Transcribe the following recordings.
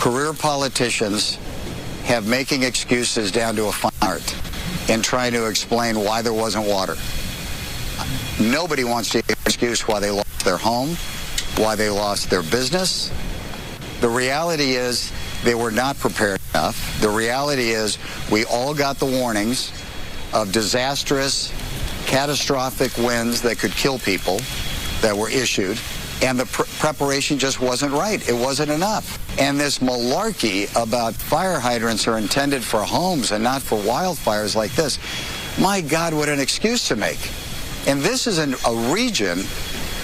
career politicians have making excuses down to a fine art in trying to explain why there wasn't water. Nobody wants to hear an excuse why they lost their home, why they lost their business. The reality is they were not prepared enough. The reality is we all got the warnings of disastrous, catastrophic winds that could kill people that were issued, and the preparation just wasn't right. It wasn't enough. And this malarkey about fire hydrants are intended for homes and not for wildfires like this, my God, what an excuse to make. And this is a region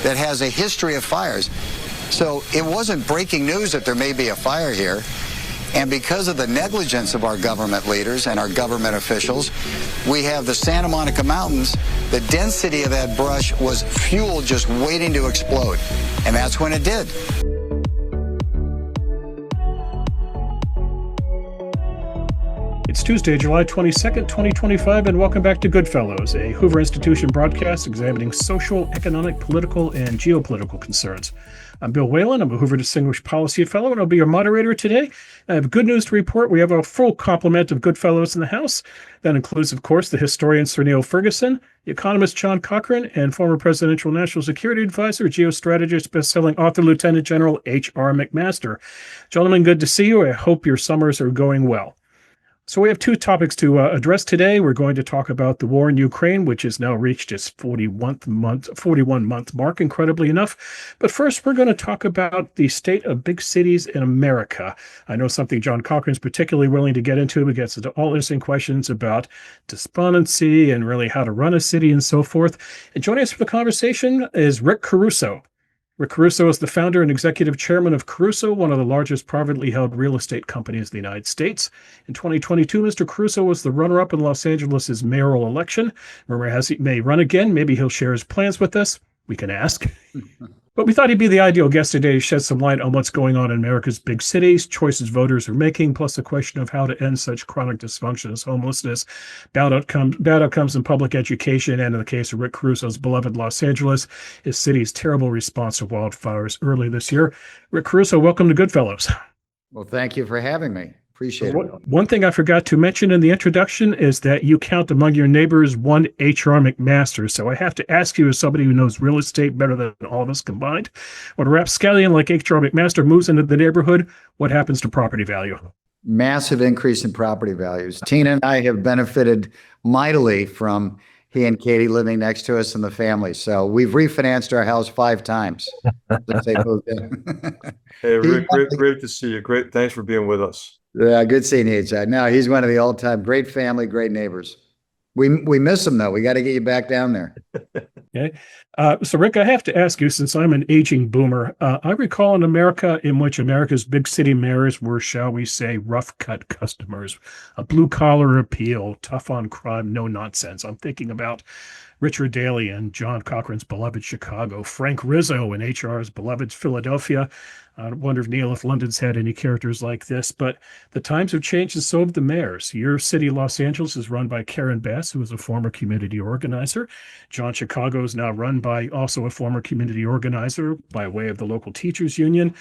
that has a history of fires. So it wasn't breaking news that there may be a fire here. And because of the negligence of our government leaders and our government officials, we have the Santa Monica Mountains. The density of that brush was fuel just waiting to explode. And that's when it did. It's Tuesday, July 22nd, 2025, and welcome back to GoodFellows, a Hoover Institution broadcast examining social, economic, political, and geopolitical concerns. I'm Bill Whalen. I'm a Hoover Distinguished Policy Fellow, and I'll be your moderator today. I have good news to report. We have a full complement of GoodFellows in the House. That includes, of course, the historian Sir Niall, the economist John Cochrane, and former presidential national security advisor, geostrategist, best-selling author, Lieutenant General H.R. McMaster. Gentlemen, good to see you. I hope your summers are going well. So we have two topics to address today. We're going to talk about the war in Ukraine, which has now reached its 41-month mark, incredibly enough. But first, we're going to talk about the state of big cities in America. I know something John Cochrane is particularly willing to get into. He gets into all interesting questions about despondency and really how to run a city and so forth. And joining us for the conversation is Rick Caruso. Rick Caruso is the founder and executive chairman of Caruso, one of the largest privately held real estate companies in the United States. In 2022, Mr. Caruso was the runner-up in Los Angeles' mayoral election. Rumor has he may run again. Maybe he'll share his plans with us. We can ask. But we thought he'd be the ideal guest today to shed some light on what's going on in America's big cities, choices voters are making, plus the question of how to end such chronic dysfunction as homelessness, bad outcomes in public education, and in the case of Rick Caruso's beloved Los Angeles, his city's terrible response to wildfires early this year. Rick Caruso, welcome to GoodFellows. Well, thank you for having me. Appreciate it. One thing I forgot to mention in the introduction is that you count among your neighbors one H.R. McMaster. So I have to ask you, as somebody who knows real estate better than all of us combined, when a rapscallion like H.R. McMaster moves into the neighborhood, what happens to property value? Massive increase in property values. Tina and I have benefited mightily from he and Katie living next to us and the family. So we've refinanced our house 5 times since they moved in. Hey, Rick, great to see you. Great. Thanks for being with us. Yeah, good seeing you, Chad. No, he's one of the all-time great family, great neighbors. We miss him, though. We got to get you back down there. Okay. So, Rick, I have to ask you, since I'm an aging boomer, I recall an America in which America's big city mayors were, shall we say, rough-cut customers, a blue-collar appeal, tough on crime, no nonsense. I'm thinking about Richard Daley and John Cochrane's beloved Chicago, Frank Rizzo and H.R.'s beloved Philadelphia. I wonder, Neil, if London's had any characters like this, but the times have changed and so have the mayors. Your city, Los Angeles, is run by Karen Bass, who is a former community organizer. John Chicago is now run by also a former community organizer by way of the local teachers union.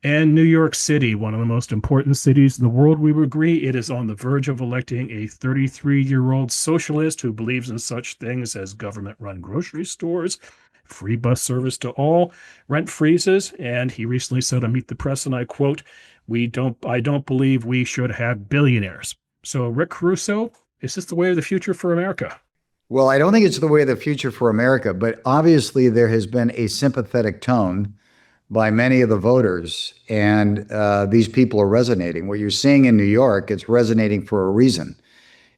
And New York City, one of the most important cities in the world, we would agree, it is on the verge of electing a 33-year-old socialist who believes in such things as government-run grocery stores, free bus service to all, rent freezes, and he recently said on Meet the Press, and I quote, I don't believe we should have billionaires. So, Rick Caruso, is this the way of the future for America? Well, I don't think it's the way of the future for America, but obviously there has been a sympathetic tone by many of the voters, and these people are resonating. What you're seeing in New York, it's resonating for a reason.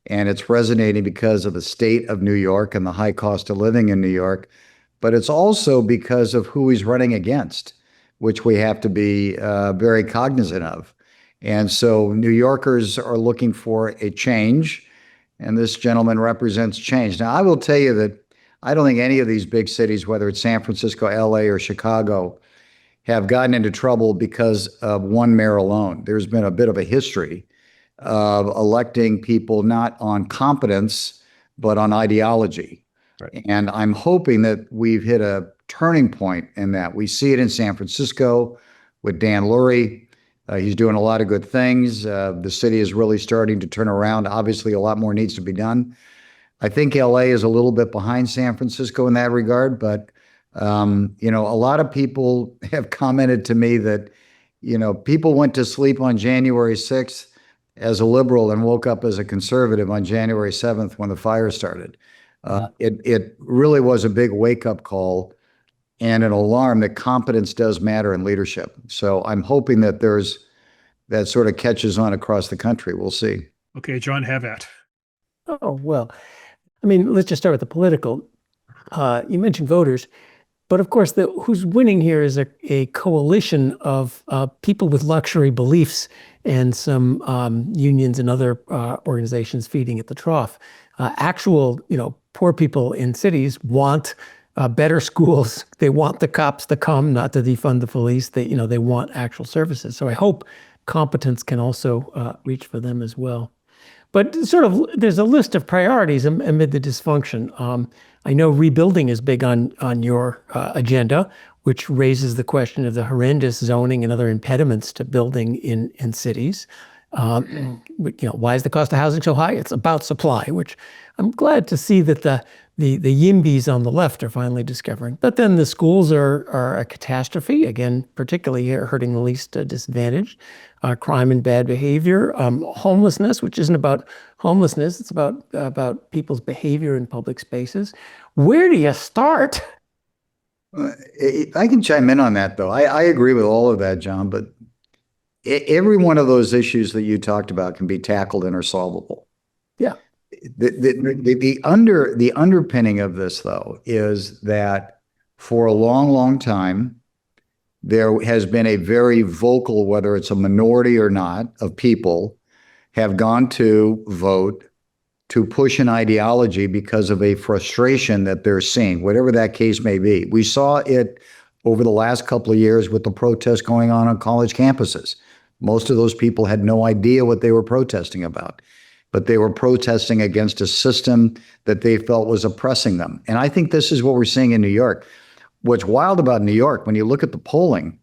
And it's resonating because of the state of New York and the high cost of living in New York, but it's also because of who he's running against, which we have to be very cognizant of. And so New Yorkers are looking for a change, and this gentleman represents change. Now, I will tell you that I don't think any of these big cities, whether it's San Francisco, LA, or Chicago, have gotten into trouble because of one mayor alone. There's been a bit of a history of electing people not on competence, but on ideology. Right. And I'm hoping that we've hit a turning point in that. We see it in San Francisco with Dan Lurie. He's doing a lot of good things. The city is really starting to turn around. Obviously, a lot more needs to be done. I think LA is a little bit behind San Francisco in that regard, but a lot of people have commented to me that, people went to sleep on January 6th as a liberal and woke up as a conservative on January 7th when the fire started. It really was a big wake-up call and an alarm that competence does matter in leadership. So I'm hoping that that sort of catches on across the country. We'll see. Okay, John, have at. Oh, well, I mean, let's just start with the political. You mentioned voters, but of course, who's winning here is a coalition of people with luxury beliefs and some unions and other organizations feeding at the trough. Actual, poor people in cities want better schools. They want the cops to come, not to defund the police. They want actual services. So I hope competence can also reach for them as well. But there's a list of priorities amid the dysfunction. I know rebuilding is big on your agenda, which raises the question of the horrendous zoning and other impediments to building in cities. Why is the cost of housing so high? It's about supply, which I'm glad to see that the YIMBYs on the left are finally discovering. But then the schools are a catastrophe, again, particularly hurting the least disadvantaged. Crime and bad behavior, homelessness, which isn't about homelessness, it's about people's behavior in public spaces. Where do you start? I can chime in on that, though. I agree with all of that, John, but every one of those issues that you talked about can be tackled and are solvable. Yeah. The underpinning of this, though, is that for a long, long time, there has been a very vocal, whether it's a minority or not, of people have gone to vote to push an ideology because of a frustration that they're seeing, whatever that case may be. We saw it over the last couple of years with the protests going on college campuses. Most of those people had no idea what they were protesting about, but they were protesting against a system that they felt was oppressing them. And I think this is what we're seeing in New York. What's wild about New York, when you look at the polling,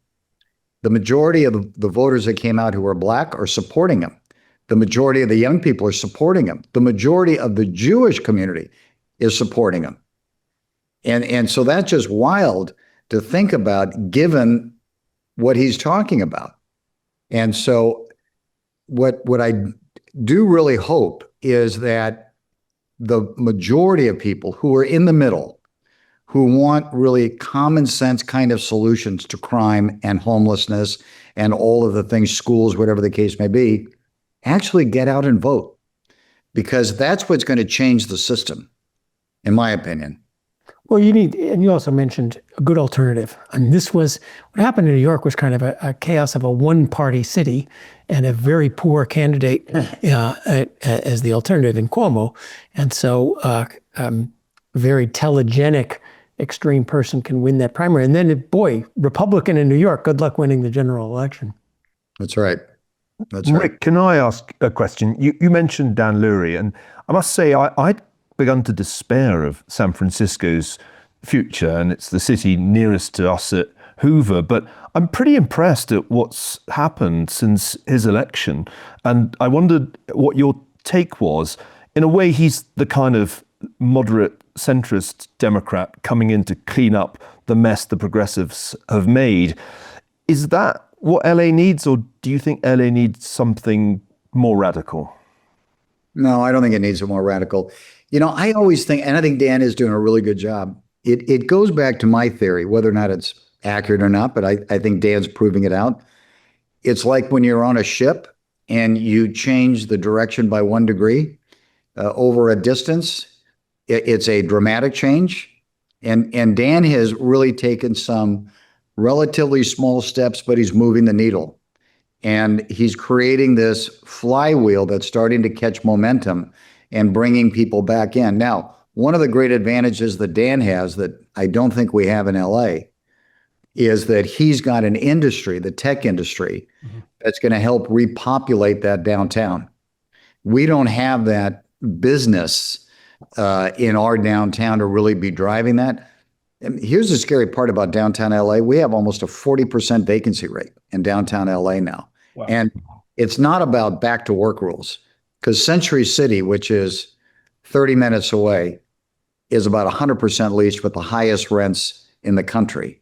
the majority of the voters that came out who are Black are supporting him. The majority of the young people are supporting him. The majority of the Jewish community is supporting him. And so that's just wild to think about, given what he's talking about. And so what I do really hope is that the majority of people who are in the middle, who want really common sense kind of solutions to crime and homelessness and all of the things, schools, whatever the case may be, actually get out and vote, because that's what's going to change the system, in my opinion. Well, and you also mentioned a good alternative. And what happened in New York was kind of a chaos of a one-party city and a very poor candidate as the alternative in Cuomo. And so very telegenic extreme person can win that primary. And then, Republican in New York, good luck winning the general election. That's right. That's right. Rick, can I ask a question? You mentioned Dan Lurie, and I must say I'd begun to despair of San Francisco's future, and it's the city nearest to us at Hoover, but I'm pretty impressed at what's happened since his election. And I wondered what your take was. In a way, he's the kind of moderate centrist Democrat coming in to clean up the mess the progressives have made. Is that what LA needs, or do you think LA needs something more radical? No, I don't think it needs a more radical. I always think, and I think Dan is doing a really good job. It goes back to my theory, whether or not it's accurate or not, but I think Dan's proving it out. It's like when you're on a ship and you change the direction by 1 degree over a distance, it's a dramatic change. And Dan has really taken some relatively small steps, but he's moving the needle. And he's creating this flywheel that's starting to catch momentum and bringing people back in. Now, one of the great advantages that Dan has that I don't think we have in LA is that he's got an industry, the tech industry, that's going to help repopulate that downtown. We don't have that business in our downtown to really be driving that. And here's the scary part about downtown LA. We have almost a 40% vacancy rate in downtown LA now. Wow. And it's not about back to work rules, because Century City, which is 30 minutes away, is about 100% leased with the highest rents in the country.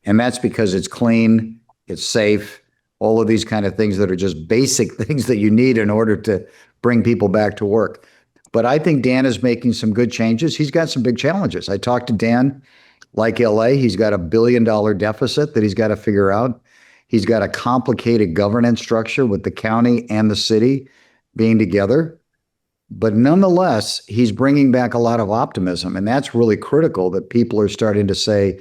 And that's because it's clean, it's safe, all of these kind of things that are just basic things that you need in order to bring people back to work. But I think Dan is making some good changes. He's got some big challenges. I talked to Dan, like LA, he's got $1 billion deficit that he's got to figure out. He's got a complicated governance structure with the county and the city being together. But nonetheless, he's bringing back a lot of optimism. And that's really critical, that people are starting to say,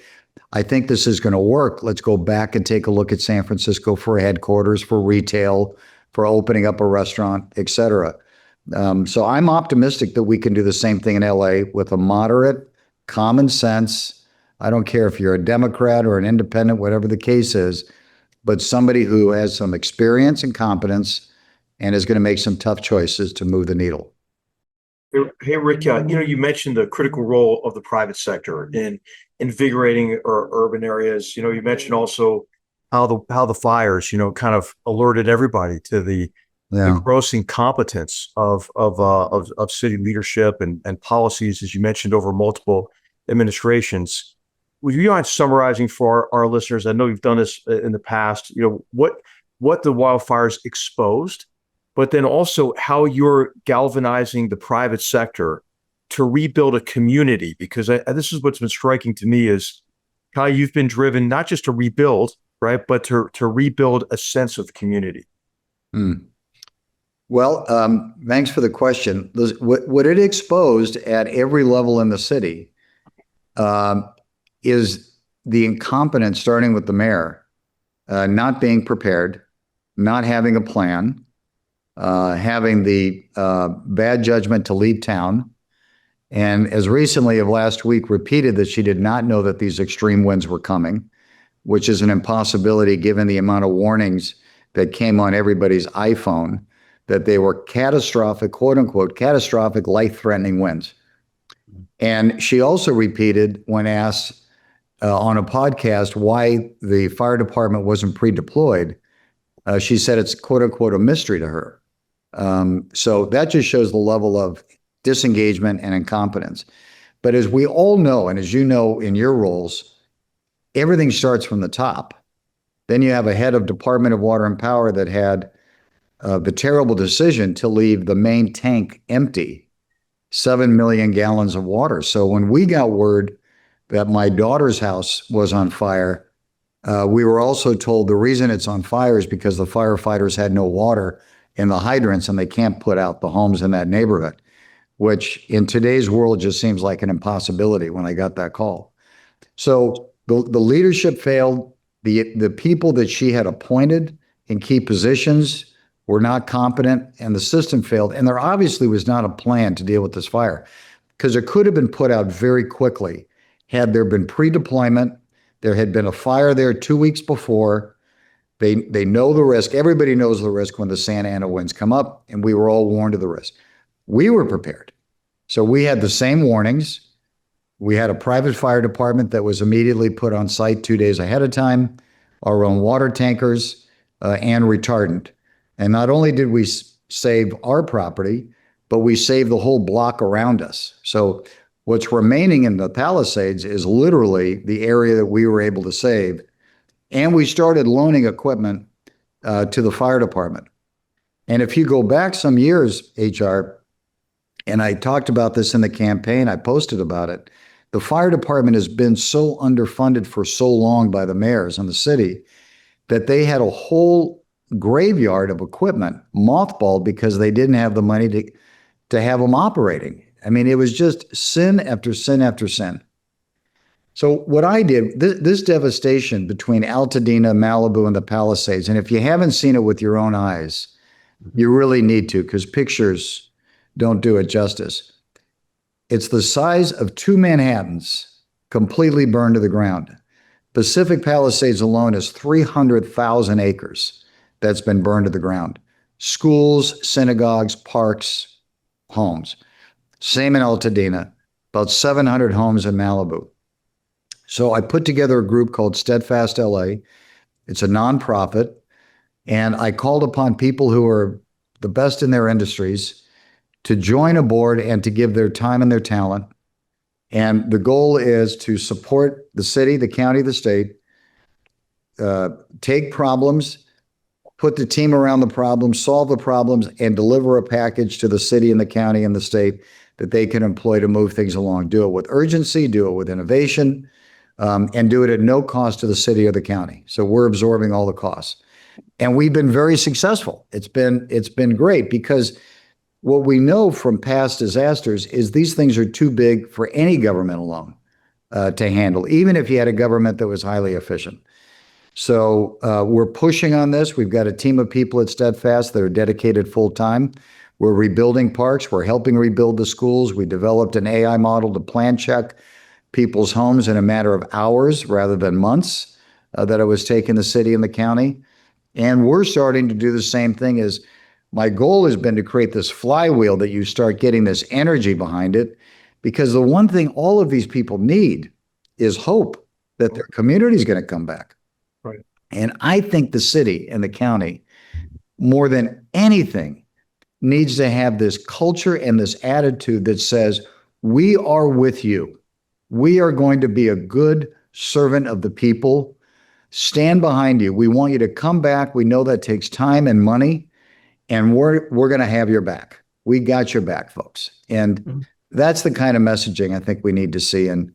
I think this is going to work. Let's go back and take a look at San Francisco for headquarters, for retail, for opening up a restaurant, et cetera. So I'm optimistic that we can do the same thing in LA with a moderate, common sense. I don't care if you're a Democrat or an independent, whatever the case is, but somebody who has some experience and competence and is going to make some tough choices to move the needle. Hey, Rick, you mentioned the critical role of the private sector in invigorating our urban areas. You mentioned also how the fires, kind of alerted everybody to the gross incompetence of city leadership and policies, as you mentioned, over multiple administrations. Would you mind summarizing for our listeners? I know you've done this in the past. What the wildfires exposed, but then also how you're galvanizing the private sector to rebuild a community, because this is what's been striking to me, is how you've been driven not just to rebuild, right, but to rebuild a sense of community. Well, thanks for the question. What it exposed at every level in the city is the incompetence, starting with the mayor, not being prepared, not having a plan, having the bad judgment to leave town, and as recently of last week repeated that she did not know that these extreme winds were coming, which is an impossibility given the amount of warnings that came on everybody's iPhone that they were catastrophic, quote unquote, catastrophic, life-threatening winds. And she also repeated, when asked on a podcast why the fire department wasn't pre-deployed, she said it's, quote unquote, a mystery to her. So that just shows the level of disengagement and incompetence. But as we all know, and as you know in your roles, everything starts from the top. Then you have a head of Department of Water and Power that had the terrible decision to leave the main tank empty, 7 million gallons of water. So when we got word that my daughter's house was on fire, we were also told the reason it's on fire is because the firefighters had no water in the hydrants and they can't put out the homes in that neighborhood, which in today's world just seems like an impossibility when I got that call. So the leadership failed. The people that she had appointed in key positions were not competent, and the system failed. And there obviously was not a plan to deal with this fire, because it could have been put out very quickly had there been pre-deployment. There had been a fire there 2 weeks before. They know the risk. Everybody knows the risk when the Santa Ana winds come up, and we were all warned of the risk. We were prepared. So we had the same warnings. We had a private fire department that was immediately put on site 2 days ahead of time, our own water tankers, and retardant. And not only did we save our property, but we saved the whole block around us. So what's remaining in the Palisades is literally the area that we were able to save. And we started loaning equipment to the fire department. And if you go back some years, HR, and I talked about this in the campaign, I posted about it, the fire department has been so underfunded for so long by the mayors in the city that they had a whole graveyard of equipment mothballed because they didn't have the money to have them operating. I mean, it was just sin after sin after sin. So what I did, this devastation between Altadena, Malibu, and the Palisades, and if you haven't seen it with your own eyes, you really need to, because pictures don't do it justice. It's the size of 2 Manhattans completely burned to the ground. Pacific Palisades alone is 300,000 acres that's been burned to the ground. Schools, synagogues, parks, homes. Same in Altadena, about 700 homes in Malibu. So I put together a group called Steadfast LA. It's a nonprofit. And I called upon people who are the best in their industries to join a board and to give their time and their talent. And the goal is to support the city, the county, the state, take problems, put the team around the problems, solve the problems, and deliver a package to the city and the county and the state that they can employ to move things along. Do it with urgency, do it with innovation, and do it at no cost to the city or the county. So we're absorbing all the costs. And we've been very successful. It's been great, because what we know from past disasters is these things are too big for any government alone to handle, even if you had a government that was highly efficient. So we're pushing on this. We've got a team of people at Steadfast that are dedicated full time. We're rebuilding parks. We're helping rebuild the schools. We developed an AI model to plan check people's homes in a matter of hours rather than months that it was taking the city and the county. And we're starting to do the same thing. As my goal has been to create this flywheel that you start getting this energy behind it, because the one thing all of these people need is hope that their community is going to come back. Right. And I think the city and the county, more than anything, needs to have this culture and this attitude that says, we are with you. We are going to be a good servant of the people. Stand behind you. We want you to come back. We know that takes time and money, and we're going to have your back. We got your back, folks. And that's the kind of messaging I think we need to see. And,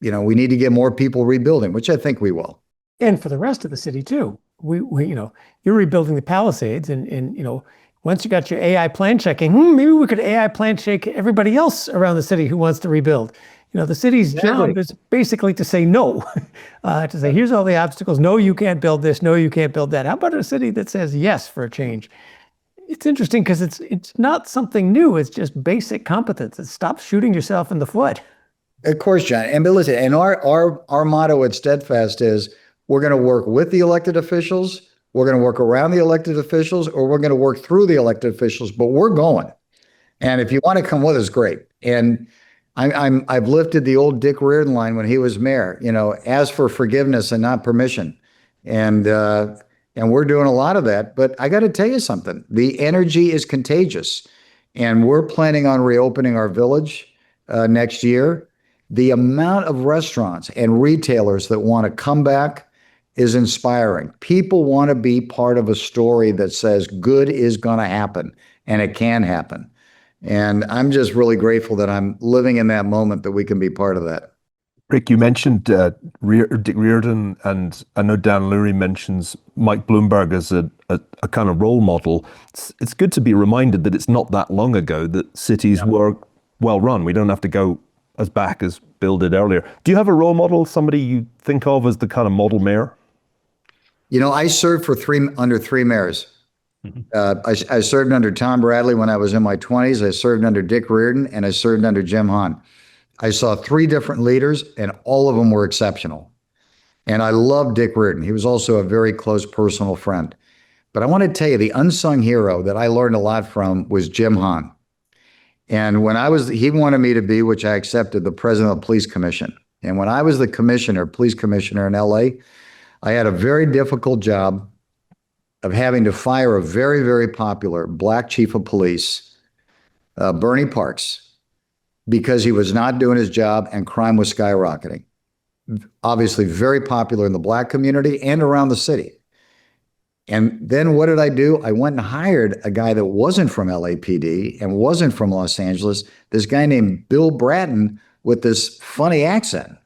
we need to get more people rebuilding, which I think we will. And for the rest of the city too. We you're rebuilding the Palisades, and once you got your AI plan checking, maybe we could AI plan check everybody else around the city who wants to rebuild. The city's job is basically to say no, to say, here's all the obstacles. No, you can't build this. No, you can't build that. How about a city that says yes for a change? It's interesting because it's not something new. It's just basic competence. It's stop shooting yourself in the foot. Of course, John. And but listen, and our motto at Steadfast is, we're going to work with the elected officials, we're going to work around the elected officials, or we're going to work through the elected officials, but we're going. And if you want to come with us, great. And I've lifted the old Dick Reardon line when he was mayor, ask for forgiveness and not permission. And we're doing a lot of that. But I got to tell you something, the energy is contagious. And we're planning on reopening our village next year. The amount of restaurants and retailers that want to come back is inspiring. People want to be part of a story that says good is going to happen, and it can happen. And I'm just really grateful that I'm living in that moment that we can be part of that. Rick, you mentioned Dick Reardon, and I know Dan Lurie mentions Mike Bloomberg as a kind of role model. It's good to be reminded that it's not that long ago that cities were well run. We don't have to go as back as Bill did earlier. Do you have a role model, somebody you think of as the kind of model mayor? I served under three mayors. I served under Tom Bradley when I was in my 20s. I served under Dick Reardon, and I served under Jim Hahn. I saw three different leaders, and all of them were exceptional. And I loved Dick Reardon. He was also a very close personal friend. But I want to tell you, the unsung hero that I learned a lot from was Jim Hahn. And he wanted me to be, which I accepted, the president of the police commission. And when I was the police commissioner in LA, I had a very difficult job of having to fire a very, very popular black chief of police, Bernie Parks, because he was not doing his job and crime was skyrocketing. Obviously very popular in the black community and around the city. And then what did I do? I went and hired a guy that wasn't from LAPD and wasn't from Los Angeles, this guy named Bill Bratton with this funny accent.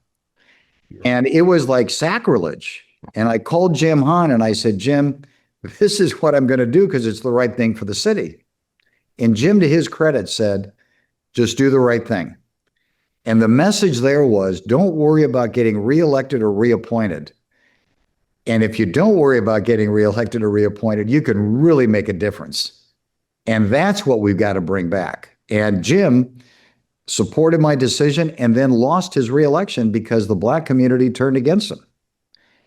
And it was like sacrilege. And I called Jim Hahn and I said, Jim, this is what I'm going to do because it's the right thing for the city. And Jim, to his credit, said, just do the right thing. And the message there was, don't worry about getting reelected or reappointed. And if you don't worry about getting reelected or reappointed, you can really make a difference. And that's what we've got to bring back. And Jim supported my decision and then lost his reelection because the black community turned against him.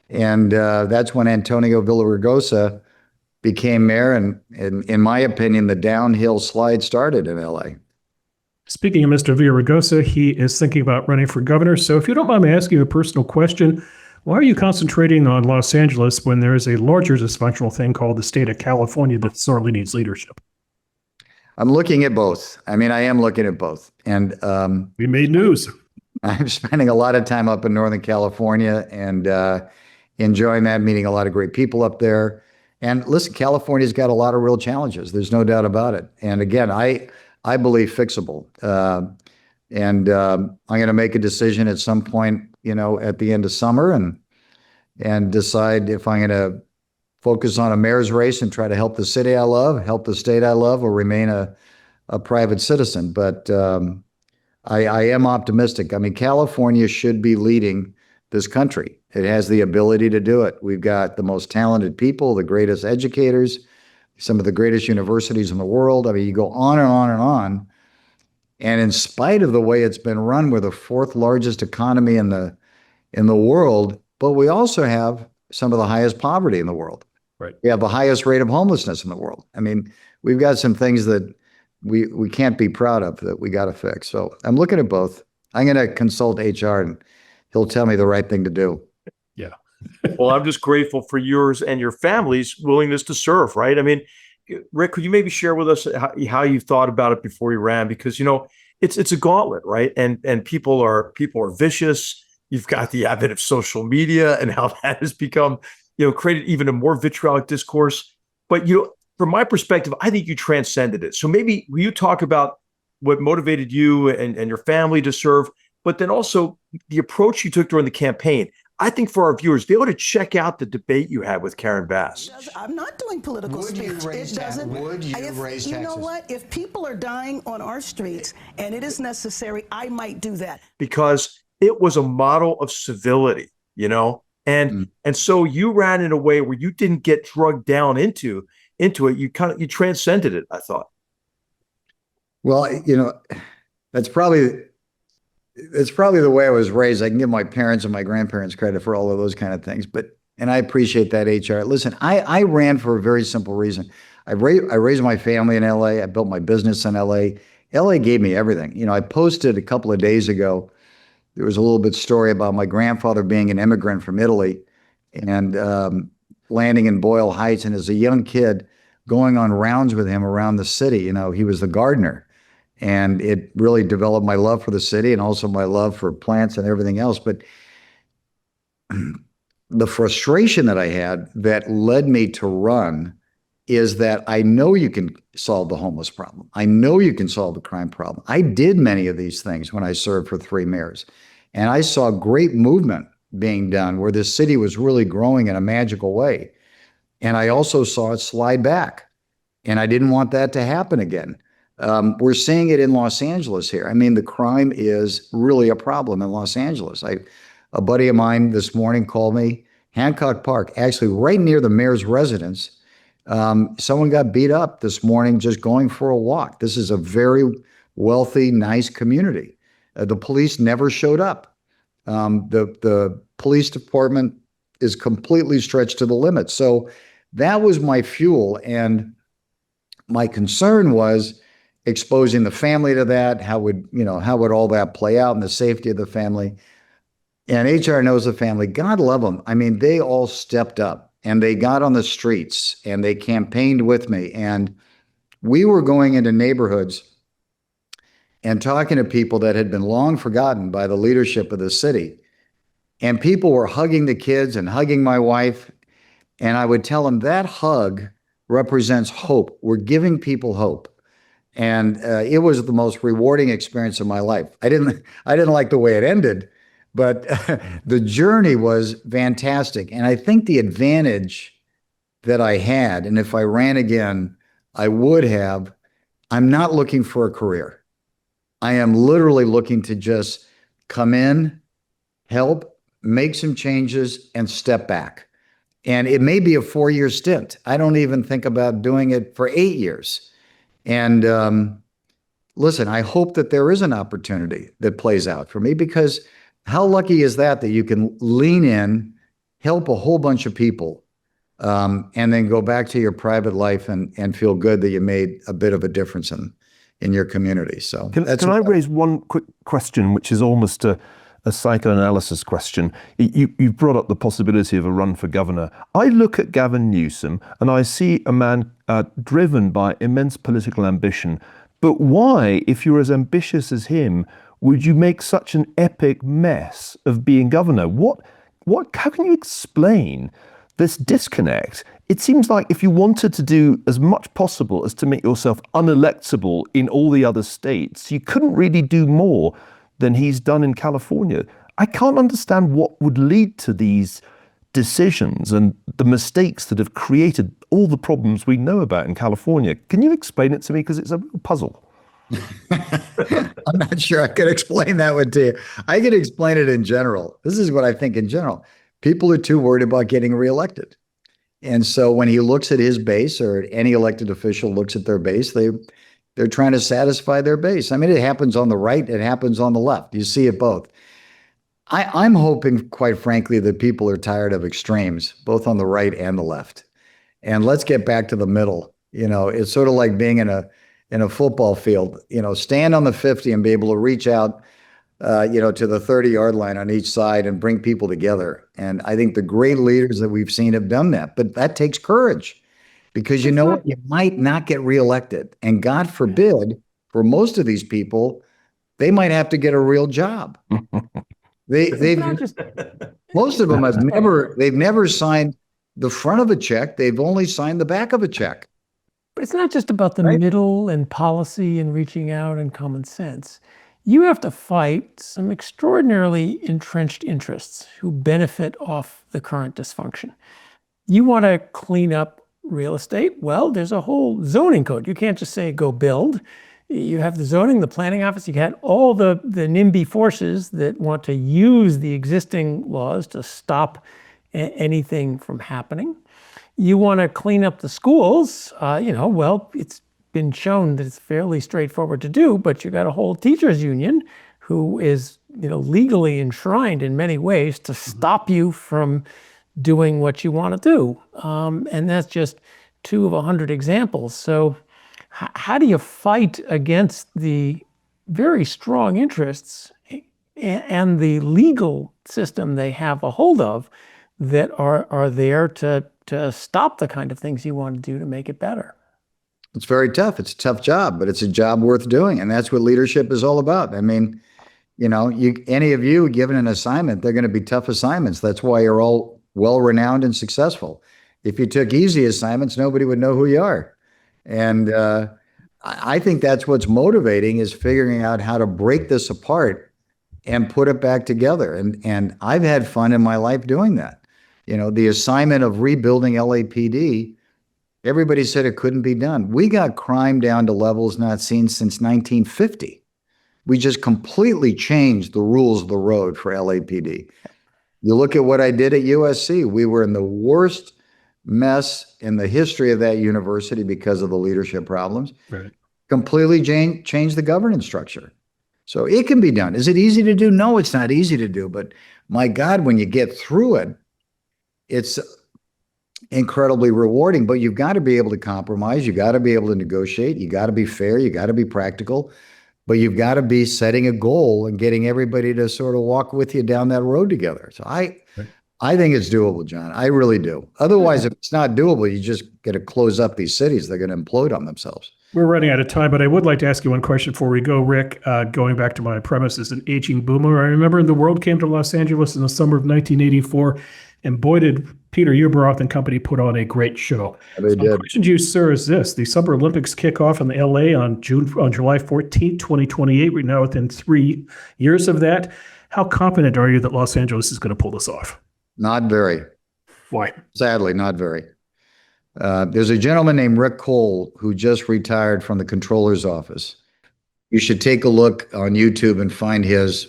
And that's when Antonio Villaraigosa became mayor. And in my opinion, the downhill slide started in LA. Speaking of Mr. Villaraigosa, he is thinking about running for governor. So if you don't mind me asking you a personal question, Why are you concentrating on Los Angeles when there is a larger dysfunctional thing called the state of California that sorely needs leadership? I'm looking at both. I mean, I am looking at both. And We made news. I'm spending a lot of time up in Northern California and enjoying that, meeting a lot of great people up there. And listen, California's got a lot of real challenges. There's no doubt about it. And again, I believe fixable. I'm going to make a decision at some point, at the end of summer and decide if I'm going to focus on a mayor's race and try to help the city I love, help the state I love, or remain a private citizen. But I am optimistic. I mean, California should be leading this country. It has the ability to do it. We've got the most talented people, the greatest educators, some of the greatest universities in the world. I mean, you go on and on and on. And in spite of the way it's been run, we're the fourth largest economy in the world, but we also have some of the highest poverty in the world. Right. We have the highest rate of homelessness in the world. I mean, we've got some things that we can't be proud of that we got to fix. So I'm looking at both. I'm going to consult HR and he'll tell me the right thing to do. Yeah. Well, I'm just grateful for yours and your family's willingness to serve, right? I mean, Rick, could you maybe share with us how you thought about it before you ran? Because, it's a gauntlet, right? And people are vicious. You've got the advent of social media and how that has become, created even a more vitriolic discourse. But, from my perspective, I think you transcended it. So maybe will you talk about what motivated you and your family to serve, but then also the approach you took during the campaign? I think for our viewers, they ought to check out the debate you had with Karen Bass. I'm not doing political speech. It doesn't. Would you raise taxes? You know what? If people are dying on our streets and it is necessary, I might do that. Because it was a model of civility, and so you ran in a way where you didn't get drugged down into it. You transcended it, I thought. Well, that's probably the way I was raised. I can give my parents and my grandparents credit for all of those kind of things, and I appreciate that, HR. Listen, I ran for a very simple reason. I raised my family in LA. I built my business in LA. LA gave me everything. I posted a couple of days ago, there was a little bit story about my grandfather being an immigrant from Italy and landing in Boyle Heights. And as a young kid, going on rounds with him around the city, he was the gardener. And it really developed my love for the city and also my love for plants and everything else. But the frustration that I had that led me to run is that I know you can solve the homeless problem. I know you can solve the crime problem. I did many of these things when I served for 3 mayors. And I saw great movement being done where this city was really growing in a magical way. And I also saw it slide back. And I didn't want that to happen again. We're seeing it in Los Angeles here. I mean, the crime is really a problem in Los Angeles. A buddy of mine this morning called me, Hancock Park, actually right near the mayor's residence. Someone got beat up this morning just going for a walk. This is a very wealthy, nice community. The police never showed up. The police department is completely stretched to the limit. So that was my fuel. And my concern was exposing the family to that. How would all that play out and the safety of the family? And HR knows the family. God love them. I mean, they all stepped up and they got on the streets and they campaigned with me. And we were going into neighborhoods and talking to people that had been long forgotten by the leadership of the city. And people were hugging the kids and hugging my wife. And I would tell them that hug represents hope. We're giving people hope. And it was the most rewarding experience of my life. I didn't like the way it ended, but the journey was fantastic. And I think the advantage that I had, and if I ran again, I would have, I'm not looking for a career. I am literally looking to just come in, help, make some changes, and step back. And it may be a 4-year stint. I don't even think about doing it for 8 years. And listen, I hope that there is an opportunity that plays out for me, because how lucky is that you can lean in, help a whole bunch of people, and then go back to your private life and feel good that you made a bit of a difference in your community. So can I raise one quick question, which is almost a a psychoanalysis question. You brought up the possibility of a run for governor. I look at Gavin Newsom and I see a man driven by immense political ambition. But why, if you're as ambitious as him, would you make such an epic mess of being governor? How can you explain this disconnect? It seems like if you wanted to do as much possible as to make yourself unelectable in all the other states, you couldn't really do more than he's done in California. I can't understand what would lead to these decisions and the mistakes that have created all the problems we know about in California. Can you explain it to me? Because it's a real puzzle. I'm not sure I could explain that one to you. I could explain it in general. This is what I think in general. People are too worried about getting reelected. And so when he looks at his base, or any elected official looks at their base, they're trying to satisfy their base. I mean, it happens on the right, it happens on the left. You see it both. I'm hoping, quite frankly, that people are tired of extremes, both on the right and the left. And let's get back to the middle. It's sort of like being in a football field. Stand on the 50 and be able to reach out, to the 30-yard line on each side and bring people together. And I think the great leaders that we've seen have done that. But that takes courage, because you might not get reelected. And God forbid, for most of these people, they might have to get a real job. Most of them they've never signed the front of a check. They've only signed the back of a check. But it's not just about the middle and policy and reaching out and common sense. You have to fight some extraordinarily entrenched interests who benefit off the current dysfunction. You want to clean up real estate? Well, there's a whole zoning code. You can't just say, go build. You have the zoning, the planning office. You had all the NIMBY forces that want to use the existing laws to stop anything from happening. You want to clean up the schools. Well, it's been shown that it's fairly straightforward to do, but you got a whole teachers union who is, legally enshrined in many ways to stop you from doing what you want to do. And that's just 2 of 100 examples. So how do you fight against the very strong interests and the legal system they have a hold of that are there to stop the kind of things you want to do to make it better? It's very tough. It's a tough job, but it's a job worth doing. And that's what leadership is all about. I mean, any of you given an assignment, they're going to be tough assignments. That's why you're all well-renowned and successful. If you took easy assignments, nobody would know who you are. And I think that's what's motivating, is figuring out how to break this apart and put it back together. And I've had fun in my life doing that. The assignment of rebuilding LAPD, everybody said it couldn't be done. We got crime down to levels not seen since 1950. We just completely changed the rules of the road for LAPD. You look at what I did at USC. We were in the worst mess in the history of that university because of the leadership problems. Right. Completely changed the governance structure. So it can be done. Is it easy to do? No, it's not easy to do. But my God, when you get through it, it's incredibly rewarding. But you've got to be able to compromise. You got to be able to negotiate. You got to be fair. You got to be practical. But you've got to be setting a goal and getting everybody to sort of walk with you down that road together. So I think it's doable, John. I really do. Otherwise, if it's not doable, you just got to close up these cities. They're going to implode on themselves. We're running out of time, but I would like to ask you one question before we go, Rick. Going back to my premise as an aging boomer, I remember the world came to Los Angeles in the summer of 1984, and boy, did Peter Ueberroth and company put on a great show. They did. My question to you, sir, is this. The Summer Olympics kick off in LA on July 14th, 2028. We're now within 3 years of that. How confident are you that Los Angeles is going to pull this off? Not very. Why? Sadly, not very. There's a gentleman named Rick Cole who just retired from the controller's office. You should take a look on YouTube and find his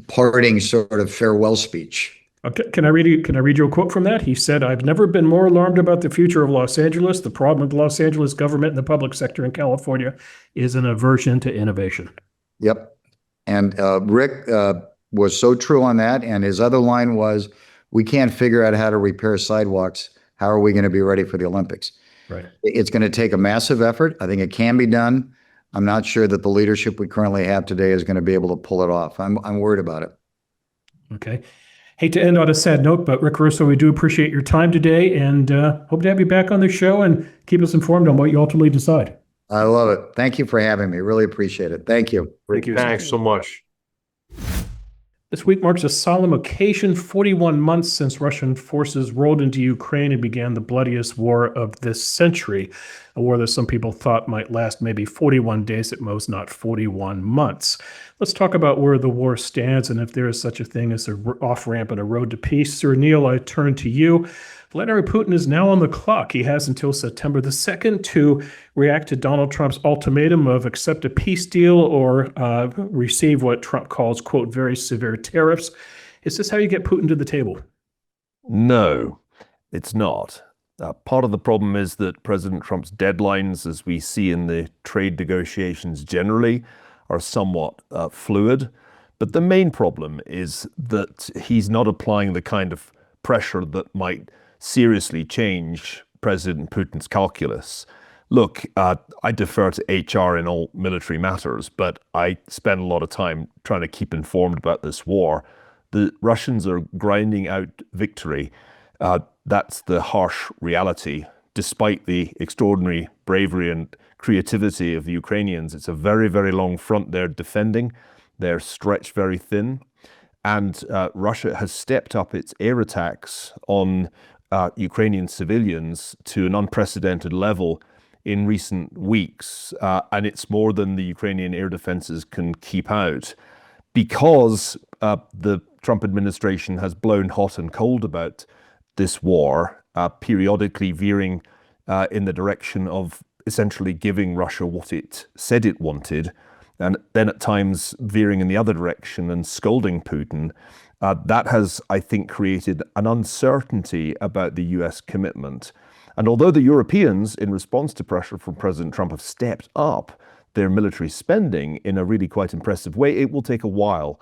parting sort of farewell speech. Okay, can I read you a quote from that? He said, "I've never been more alarmed about the future of Los Angeles. The problem with the Los Angeles government and the public sector in California is an aversion to innovation." Yep. And Rick was so true on that. And his other line was, we can't figure out how to repair sidewalks. How are we going to be ready for the Olympics? Right. It's going to take a massive effort. I think it can be done. I'm not sure that the leadership we currently have today is going to be able to pull it off. I'm worried about it. Okay. Hate to end on a sad note, but Rick Caruso, we do appreciate your time today and hope to have you back on the show and keep us informed on what you ultimately decide. I love it. Thank you for having me. Really appreciate it. Thank you. Thank you. Thanks so much. This week marks a solemn occasion, 41 months since Russian forces rolled into Ukraine and began the bloodiest war of this century, a war that some people thought might last maybe 41 days at most, not 41 months. Let's talk about where the war stands and if there is such a thing as an off-ramp and a road to peace. Sir Niall, I turn to you. Vladimir Putin is now on the clock. He has until September the 2nd to react to Donald Trump's ultimatum of accept a peace deal or receive what Trump calls, quote, very severe tariffs. Is this how you get Putin to the table? No, it's not. Part of the problem is that President Trump's deadlines, as we see in the trade negotiations generally, are somewhat fluid. But the main problem is that he's not applying the kind of pressure that might seriously change President Putin's calculus. Look, I defer to HR in all military matters, but I spend a lot of time trying to keep informed about this war. The Russians are grinding out victory. That's the harsh reality. Despite the extraordinary bravery and creativity of the Ukrainians, it's a very, very long front they're defending. They're stretched very thin. And Russia has stepped up its air attacks on Ukrainian civilians to an unprecedented level in recent weeks. And it's more than the Ukrainian air defenses can keep out. Because the Trump administration has blown hot and cold about this war, periodically veering in the direction of essentially giving Russia what it said it wanted, and then at times veering in the other direction and scolding Putin, that has, I think, created an uncertainty about the US commitment. And although the Europeans, in response to pressure from President Trump, have stepped up their military spending in a really quite impressive way, it will take a while,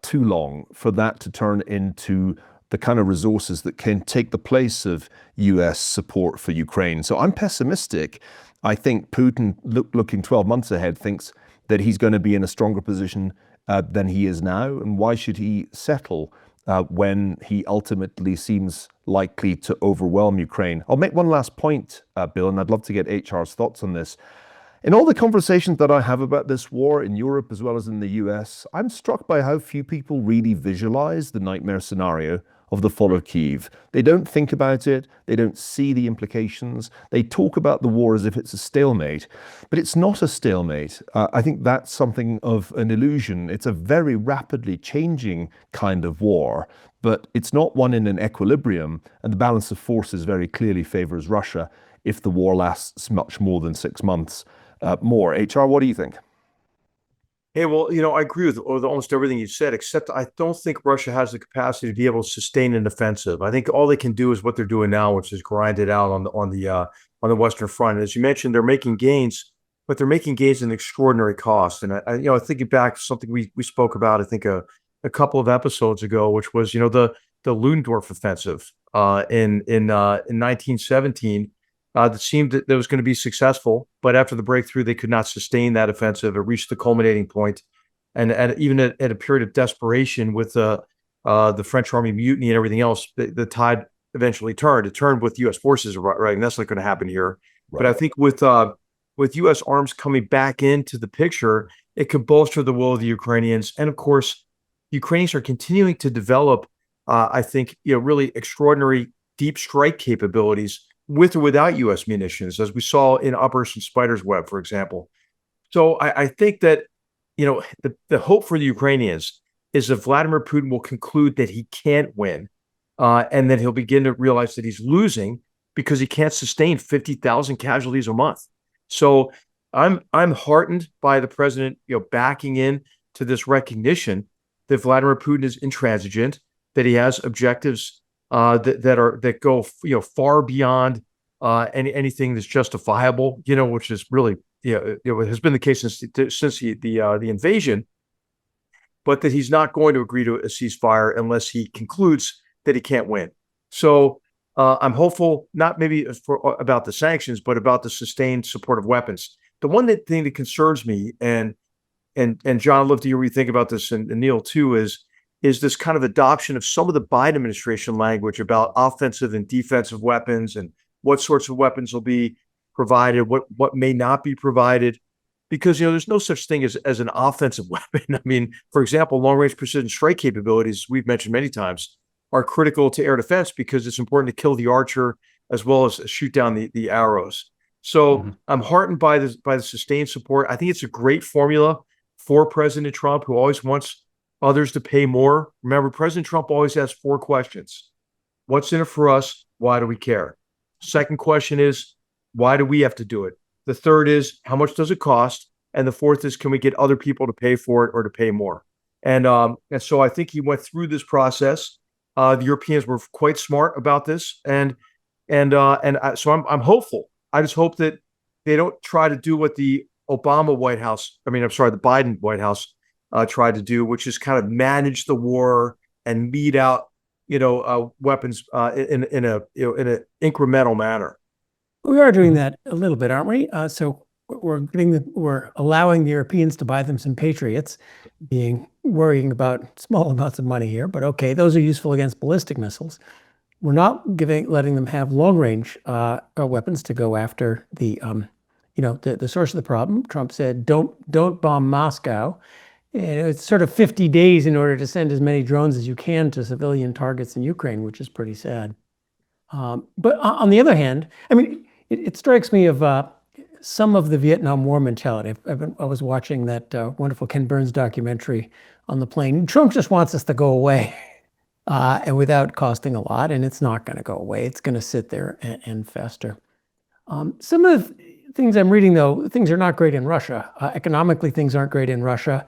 too long, for that to turn into the kind of resources that can take the place of US support for Ukraine. So I'm pessimistic. I think Putin, looking 12 months ahead, thinks that he's going to be in a stronger position than he is now. And why should he settle when he ultimately seems likely to overwhelm Ukraine? I'll make one last point, Bill, and I'd love to get HR's thoughts on this. In all the conversations that I have about this war in Europe as well as in the US, I'm struck by how few people really visualize the nightmare scenario of the fall of Kyiv. They don't think about it. They don't see the implications. They talk about the war as if it's a stalemate, but it's not a stalemate. I think that's something of an illusion. It's a very rapidly changing kind of war, but it's not one in an equilibrium, and the balance of forces very clearly favors Russia if the war lasts much more than 6 months more. HR, what do you think? Hey, well, I agree with almost everything you said, except I don't think Russia has the capacity to be able to sustain an offensive. I think all they can do is what they're doing now, which is grind it out on the Western Front. And as you mentioned, they're making gains, but they're making gains at an extraordinary cost. And I thinking back to something we spoke about, I think a couple of episodes ago, which was the Ludendorff offensive in 1917. That seemed that was going to be successful, but after the breakthrough, they could not sustain that offensive. It reached the culminating point, and even at a period of desperation with the French army mutiny and everything else, the tide eventually turned. It turned with U.S. forces, right? And that's not going to happen here. Right. But I think with U.S. arms coming back into the picture, it could bolster the will of the Ukrainians, and of course, Ukrainians are continuing to develop, I think, really extraordinary deep strike capabilities, with or without U.S. munitions, as we saw in Operation Spider's Web, for example. So I think that, the hope for the Ukrainians is that Vladimir Putin will conclude that he can't win, and then he'll begin to realize that he's losing because he can't sustain 50,000 casualties a month. So I'm heartened by the president, backing in to this recognition that Vladimir Putin is intransigent, that he has objectives that go far beyond anything that's justifiable, which is really has been the case since the invasion, but that he's not going to agree to a ceasefire unless he concludes that he can't win. So I'm hopeful, not maybe about the sanctions, but about the sustained support of weapons. thing that concerns me, and John, I'd love to hear what you think about this, and Neil too, is this kind of adoption of some of the Biden administration language about offensive and defensive weapons and what sorts of weapons will be provided, what may not be provided. Because, there's no such thing as an offensive weapon. I mean, for example, long-range precision strike capabilities, we've mentioned many times, are critical to air defense because it's important to kill the archer as well as shoot down the arrows. So I'm heartened by the sustained support. I think it's a great formula for President Trump, who always wants others to pay more. Remember, President Trump always has 4 questions. What's in it for us? Why do we care? Second question is, why do we have to do it? The third is, how much does it cost? And the fourth is, can we get other people to pay for it or to pay more? And so I think he went through this process. The Europeans were quite smart about this, so I'm hopeful. I just hope that they don't try to do what the Biden White House tried to do, which is kind of manage the war and mete out, weapons in an incremental manner. We are doing that a little bit, aren't we? So we're allowing the Europeans to buy them some Patriots, worrying about small amounts of money here, but okay, those are useful against ballistic missiles. We're not letting them have long range weapons to go after the source of the problem. Trump said, don't bomb Moscow. It's sort of 50 days in order to send as many drones as you can to civilian targets in Ukraine, which is pretty sad. But on the other hand, I mean, it strikes me of some of the Vietnam War mentality. I was watching that wonderful Ken Burns documentary on the plane. Trump just wants us to go away, and without costing a lot, and it's not going to go away. It's going to sit there and fester. Some of the things I'm reading, though, things are not great in Russia. Economically, things aren't great in Russia.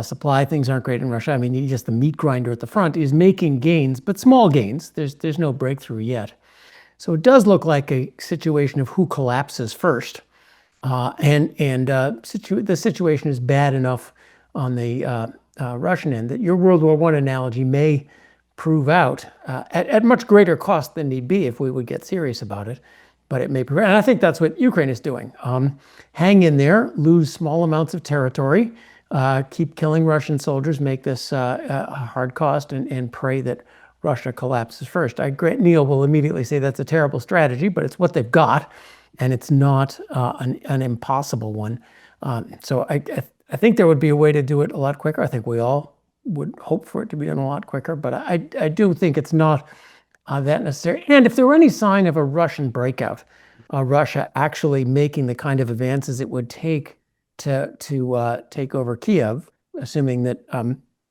Supply, things aren't great in Russia. I mean, just the meat grinder at the front is making gains, but small gains. There's no breakthrough yet. So it does look like a situation of who collapses first. The situation is bad enough on the Russian end that your World War I analogy may prove out at much greater cost than need be if we would get serious about it. But it may prevent, and I think that's what Ukraine is doing. Hang in there, lose small amounts of territory, keep killing Russian soldiers, make this a hard cost, and pray that Russia collapses first. Neil will immediately say that's a terrible strategy, but it's what they've got, and it's not an impossible one. So I think there would be a way to do it a lot quicker. I think we all would hope for it to be done a lot quicker, but I do think it's not that necessary. And if there were any sign of a Russian breakout, Russia actually making the kind of advances it would take to take over Kiev, assuming that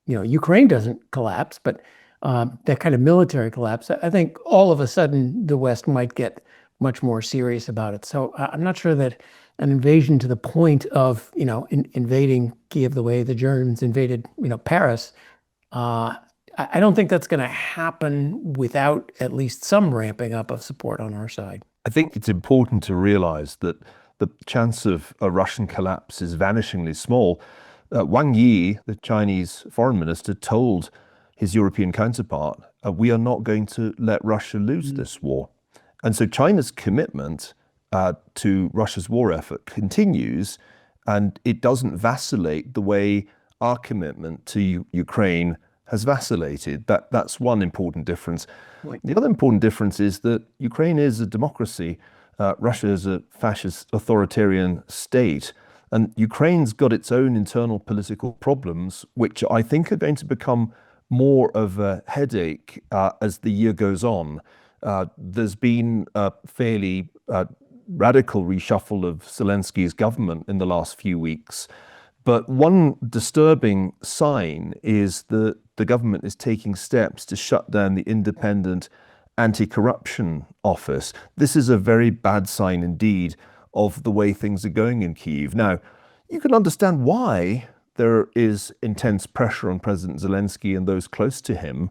Ukraine doesn't collapse, but that kind of military collapse, I think all of a sudden the West might get much more serious about it. So I'm not sure that an invasion to the point of invading Kiev the way the Germans invaded Paris, I don't think that's going to happen without at least some ramping up of support on our side. I think it's important to realize that the chance of a Russian collapse is vanishingly small. Wang Yi, the Chinese foreign minister, told his European counterpart, we are not going to let Russia lose this war. And so China's commitment to Russia's war effort continues, and it doesn't vacillate the way our commitment to Ukraine has vacillated. That's one important difference. The other important difference is that Ukraine is a democracy. Russia is a fascist authoritarian state. And Ukraine's got its own internal political problems, which I think are going to become more of a headache as the year goes on. There's been a fairly radical reshuffle of Zelensky's government in the last few weeks. But one disturbing sign is that the government is taking steps to shut down the independent anti-corruption office. This is a very bad sign indeed of the way things are going in Kyiv. Now, you can understand why there is intense pressure on President Zelensky and those close to him.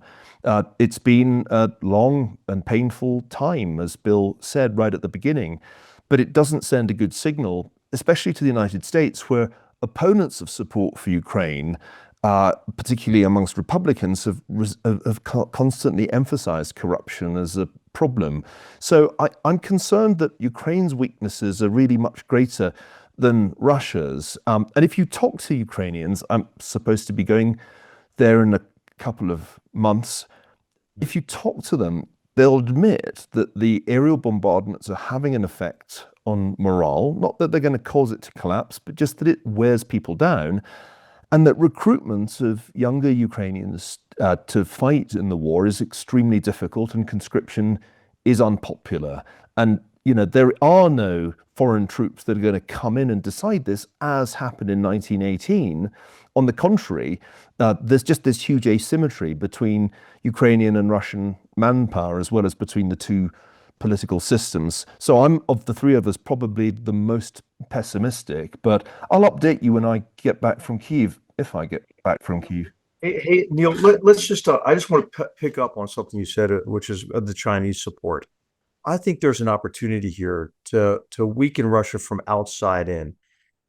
It's been a long and painful time, as Bill said right at the beginning, but it doesn't send a good signal, especially to the United States, where opponents of support for Ukraine, particularly amongst Republicans, have constantly emphasized corruption as a problem. So I'm concerned that Ukraine's weaknesses are really much greater than Russia's. And if you talk to Ukrainians, I'm supposed to be going there in a couple of months. If you talk to them, they'll admit that the aerial bombardments are having an effect on morale, not that they're going to cause it to collapse, but just that it wears people down, and that recruitment of younger Ukrainians to fight in the war is extremely difficult, and conscription is unpopular. And there are no foreign troops that are going to come in and decide this, as happened in 1918. On the contrary, there's just this huge asymmetry between Ukrainian and Russian manpower, as well as between the two political systems. So I'm, of the three of us, probably the most pessimistic, but I'll update you when I get back from Kyiv, if I get back from Kyiv. Hey, Neil, let's just, I just want to pick up on something you said, which is the Chinese support. I think there's an opportunity here to weaken Russia from outside in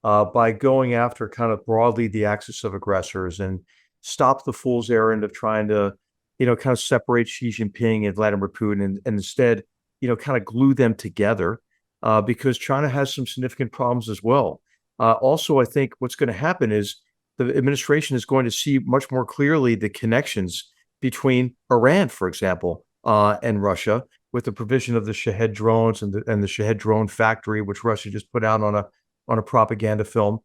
by going after kind of broadly the axis of aggressors and stop the fool's errand of trying to, kind of separate Xi Jinping and Vladimir Putin and instead, kind of glue them together because China has some significant problems as well. Also, I think what's going to happen is the administration is going to see much more clearly the connections between Iran, for example, and Russia, with the provision of the Shahed drones and the Shahed drone factory, which Russia just put out on a propaganda film,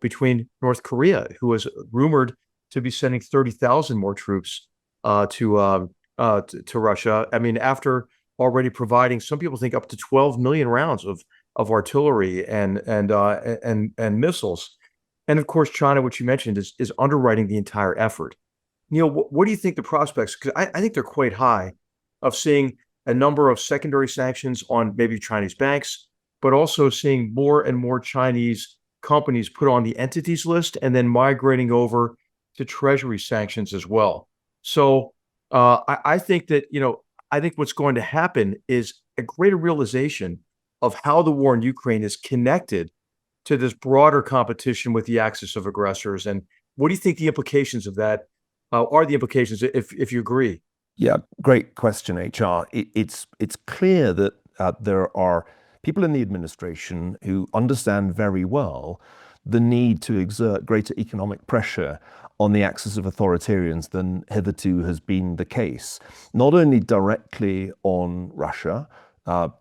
between North Korea, who is rumored to be sending 30,000 more troops to Russia. I mean, after already providing, some people think, up to 12 million rounds of artillery and missiles. And of course, China, which you mentioned, is underwriting the entire effort. Neil, what do you think the prospects? Because I think they're quite high of seeing a number of secondary sanctions on maybe Chinese banks, but also seeing more and more Chinese companies put on the entities list and then migrating over to treasury sanctions as well. So I think that, I think what's going to happen is a greater realization of how the war in Ukraine is connected to this broader competition with the axis of aggressors. And what do you think the implications of that are, the implications, if you agree? Yeah, great question, HR. It's clear that there are people in the administration who understand very well the need to exert greater economic pressure on the axis of authoritarians than hitherto has been the case. Not only directly on Russia,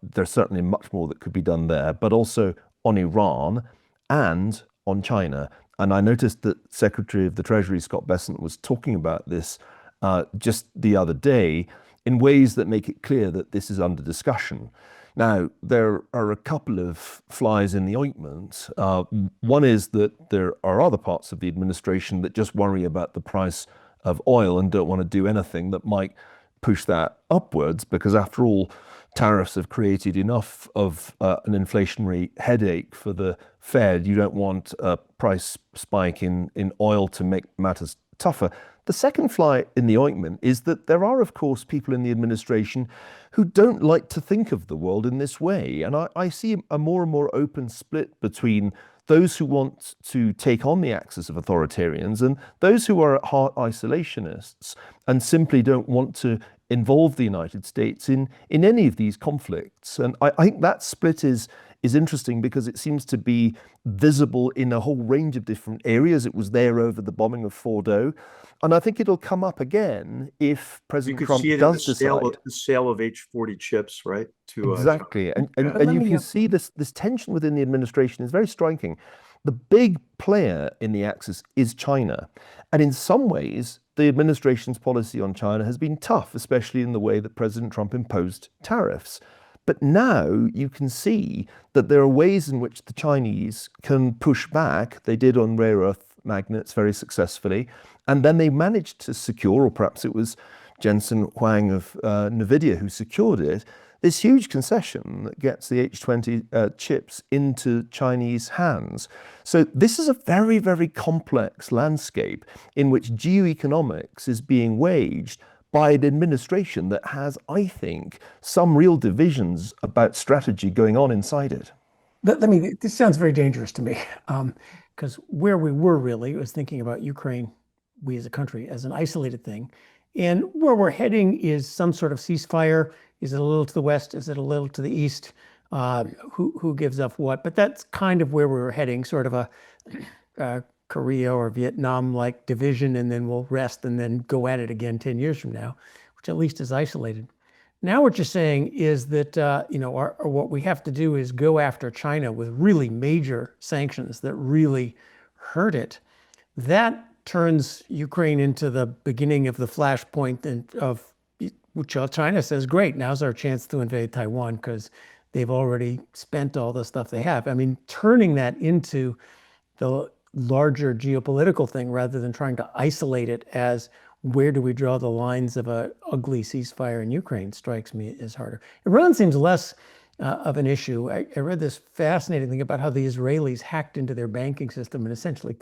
there's certainly much more that could be done there, but also on Iran and on China. And I noticed that Secretary of the Treasury, Scott Bessent, was talking about this just the other day in ways that make it clear that this is under discussion. Now, there are a couple of flies in the ointment. One is that there are other parts of the administration that just worry about the price of oil and don't want to do anything that might push that upwards, because after all, tariffs have created enough of an inflationary headache for the Fed. You don't want a price spike in oil to make matters tougher. The second fly in the ointment is that there are, of course, people in the administration who don't like to think of the world in this way. And I see a more and more open split between those who want to take on the axis of authoritarians and those who are at heart isolationists and simply don't want to involve the United States in any of these conflicts. And I think that split is interesting because it seems to be visible in a whole range of different areas. It was there over the bombing of Fordo. And I think it'll come up again if President Trump does decide. The sale of H-40 chips, right? Exactly. And you can see this tension within the administration is very striking. The big player in the axis is China. And in some ways, the administration's policy on China has been tough, especially in the way that President Trump imposed tariffs. But now you can see that there are ways in which the Chinese can push back. They did on rare earth magnets very successfully. And then they managed to secure, or perhaps it was Jensen Huang of NVIDIA who secured it, this huge concession that gets the H20 chips into Chinese hands. So this is a very, very complex landscape in which geoeconomics is being waged by an administration that has, I think, some real divisions about strategy going on inside it. This sounds very dangerous to me, because where we were really was thinking about Ukraine, we as a country, as an isolated thing. And where we're heading is some sort of ceasefire. Is it a little to the west? Is it a little to the east? who gives up what. But that's kind of where we were heading, sort of a Korea or Vietnam-like division, and then we'll rest and then go at it again 10 years from now, which at least is isolated. Now what you're saying is that what we have to do is go after China with really major sanctions that really hurt it. That turns Ukraine into the beginning of the flashpoint of which China says, great, now's our chance to invade Taiwan because they've already spent all the stuff they have. I mean, turning that into the larger geopolitical thing rather than trying to isolate it as where do we draw the lines of an ugly ceasefire in Ukraine strikes me as harder. Iran seems less of an issue. I read this fascinating thing about how the Israelis hacked into their banking system and essentially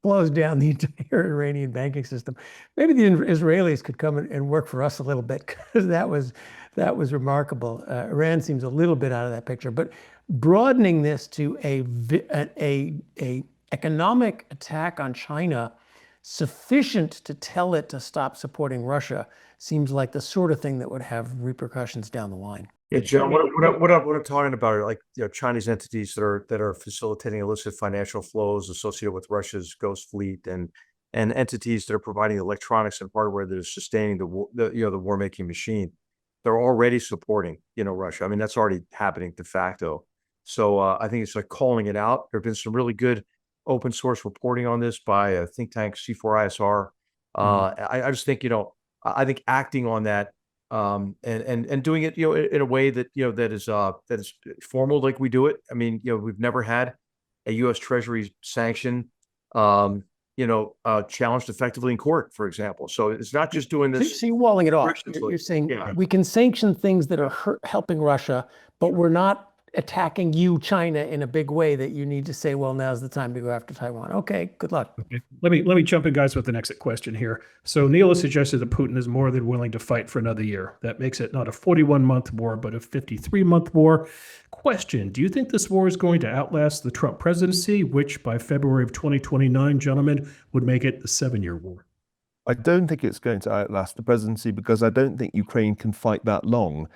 closed down the entire Iranian banking system. Maybe the Israelis could come and work for us a little bit, because that was remarkable. Iran seems a little bit out of that picture, but broadening this to a economic attack on China sufficient to tell it to stop supporting Russia seems like the sort of thing that would have repercussions down the line. Yeah, John, what I'm talking about are, like, Chinese entities that are facilitating illicit financial flows associated with Russia's Ghost Fleet, and entities that are providing electronics and hardware that is sustaining the war making machine. They're already supporting Russia. I mean, that's already happening de facto. So I think it's like calling it out. There have been some really good open source reporting on this by a think tank, C4ISR. I just think I think acting on that. And doing it, in a way that, that is formal, like we do it. I mean, we've never had a U.S. Treasury sanction, challenged effectively in court, for example. So it's not just doing this. So you're walling it off. You're saying we can sanction things that are helping Russia, but we're not attacking you, China, in a big way that you need to say, well, now's the time to go after Taiwan. Okay, good luck. Okay. Let me jump in, guys, with the next question here. So Niall has suggested that Putin is more than willing to fight for another year. That makes it not a 41-month war, but a 53-month war. Question, do you think this war is going to outlast the Trump presidency, which by February of 2029, gentlemen, would make it the 7-year war? I don't think it's going to outlast the presidency, because I don't think Ukraine can fight that long.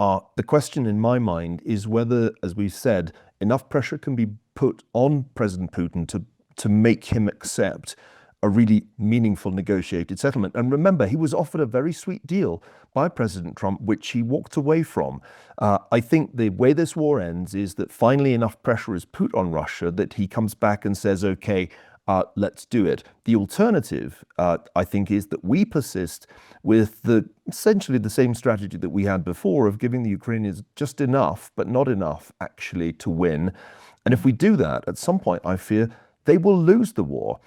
The question in my mind is whether, as we've said, enough pressure can be put on President Putin to make him accept a really meaningful negotiated settlement. And remember, he was offered a very sweet deal by President Trump, which he walked away from. I think the way this war ends is that finally enough pressure is put on Russia that he comes back and says, okay, let's do it. The alternative, I think, is that we persist with essentially the same strategy that we had before of giving the Ukrainians just enough, but not enough actually to win. And if we do that, at some point, I fear they will lose the war.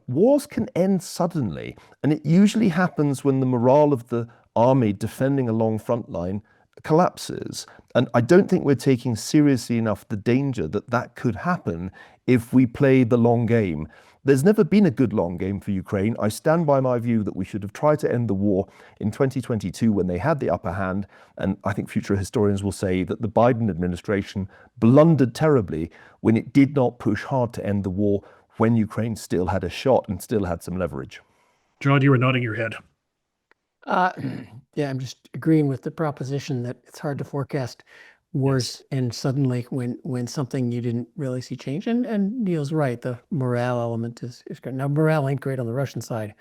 Wars can end suddenly, and it usually happens when the morale of the army defending a long front line collapses. And I don't think we're taking seriously enough the danger that could happen if we play the long game. There's never been a good long game for Ukraine. I stand by my view that we should have tried to end the war in 2022 when they had the upper hand. And I think future historians will say that the Biden administration blundered terribly when it did not push hard to end the war when Ukraine still had a shot and still had some leverage. John, you were nodding your head. Yeah, I'm just agreeing with the proposition that it's hard to forecast wars, and suddenly when something you didn't really see change. And Neil's right, the morale element is great. Now, morale ain't great on the Russian side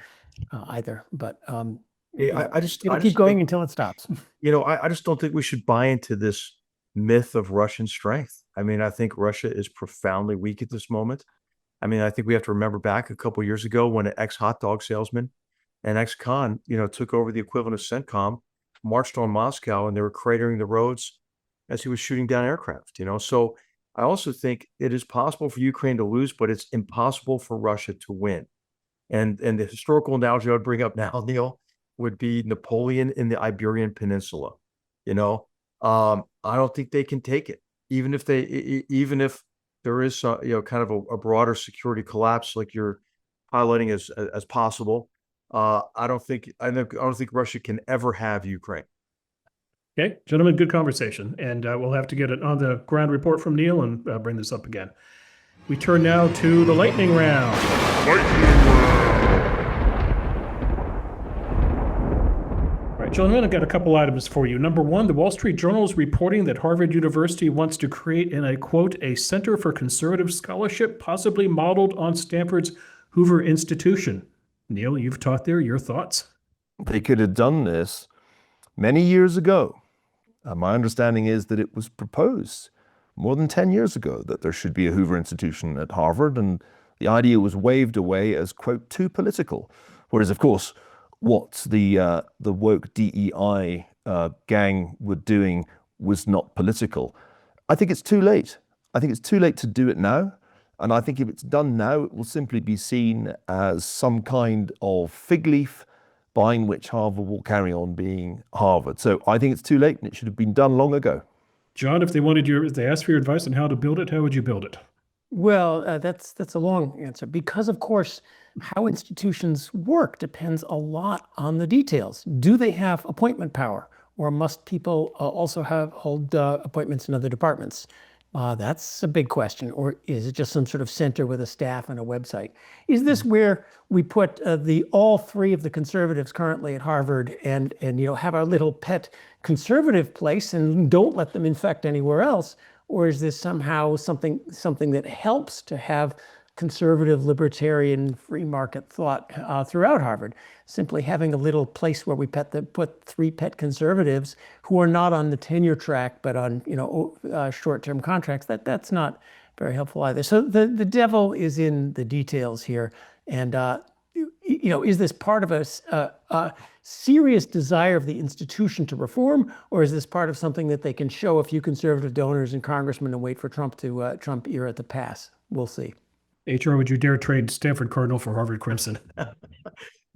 either, but I just keep going until it stops. I just don't think we should buy into this myth of Russian strength. I mean, I think Russia is profoundly weak at this moment. I mean, I think we have to remember back a couple of years ago when an ex-hot dog salesman and ex-con, took over the equivalent of CENTCOM, marched on Moscow, and they were cratering the roads as he was shooting down aircraft. So I also think it is possible for Ukraine to lose, but it's impossible for Russia to win. And the historical analogy I would bring up now, Neil, would be Napoleon in the Iberian Peninsula. I don't think they can take it, even if there is kind of a broader security collapse like you're highlighting as possible. I don't think Russia can ever have Ukraine. Okay, gentlemen, good conversation. And we'll have to get an on-the-ground report from Niall and bring this up again. We turn now to the lightning round. Right, Gentlemen, I've got a couple items for you. Number one, the Wall Street Journal is reporting that Harvard University wants to create, and I quote, a Center for Conservative Scholarship, possibly modeled on Stanford's Hoover Institution. Neil, you've taught there. Your thoughts? They could have done this many years ago. My understanding is that it was proposed more than 10 years ago that there should be a Hoover Institution at Harvard, and the idea was waved away as, quote, too political. Whereas, of course, what the woke DEI gang were doing was not political. I think it's too late. I think it's too late to do it now. And I think if it's done now, it will simply be seen as some kind of fig leaf behind which Harvard will carry on being Harvard. So I think it's too late, and it should have been done long ago. John, if they asked for your advice on how to build it, how would you build it? Well, that's a long answer because, of course, how institutions work depends a lot on the details. Do they have appointment power, or must people also hold appointments in other departments? That's a big question. Or is it just some sort of center with a staff and a website? Is this where we put all three of the conservatives currently at Harvard and have our little pet conservative place and don't let them infect anywhere else? Or is this somehow something that helps to have conservative, libertarian, free market thought throughout Harvard? Simply having a little place where we put three pet conservatives who are not on the tenure track, but on short-term contracts. That's not very helpful either. So the devil is in the details here, and is this part of a serious desire of the institution to reform, or is this part of something that they can show a few conservative donors and congressmen and wait for Trump era to pass? We'll see. HR, would you dare trade Stanford Cardinal for Harvard Crimson?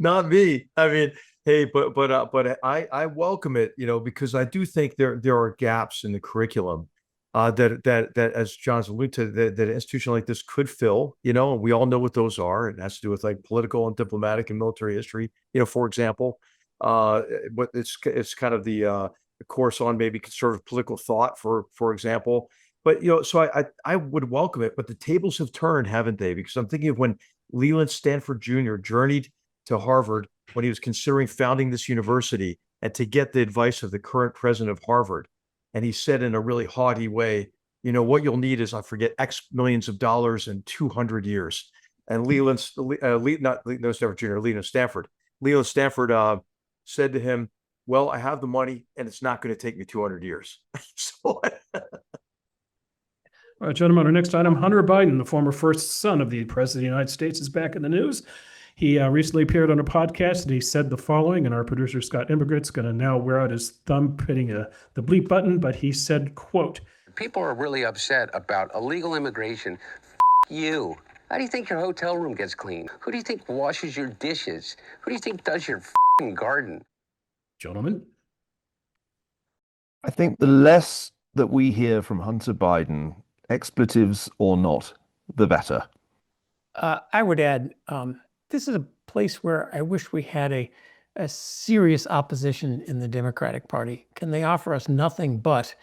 Not me. I mean, hey, but I welcome it, because I do think there are gaps in the curriculum that as John's alluded to, that an institution like this could fill, and we all know what those are. It has to do with like political and diplomatic and military history, for example. But it's kind of the course on maybe conservative political thought, for example. But so I would welcome it. But the tables have turned, haven't they? Because I'm thinking of when Leland Stanford Jr. journeyed to Harvard when he was considering founding this university, and to get the advice of the current president of Harvard. And he said in a really haughty way, what you'll need is, I forget, X millions of dollars in 200 years. And Leland Stanford said to him, well, I have the money and it's not going to take me 200 years. So All right, gentlemen, our next item, Hunter Biden, the former first son of the President of the United States, is back in the news. He recently appeared on a podcast, and he said the following, and our producer, Scott Immigrant's going to now wear out his thumb hitting the bleep button, but he said, quote, people are really upset about illegal immigration. You. How do you think your hotel room gets cleaned? Who do you think washes your dishes? Who do you think does your garden? Gentlemen? I think the less that we hear from Hunter Biden, expletives or not, the better. I would add, this is a place where I wish we had a serious opposition in the Democratic Party. Can they offer us nothing but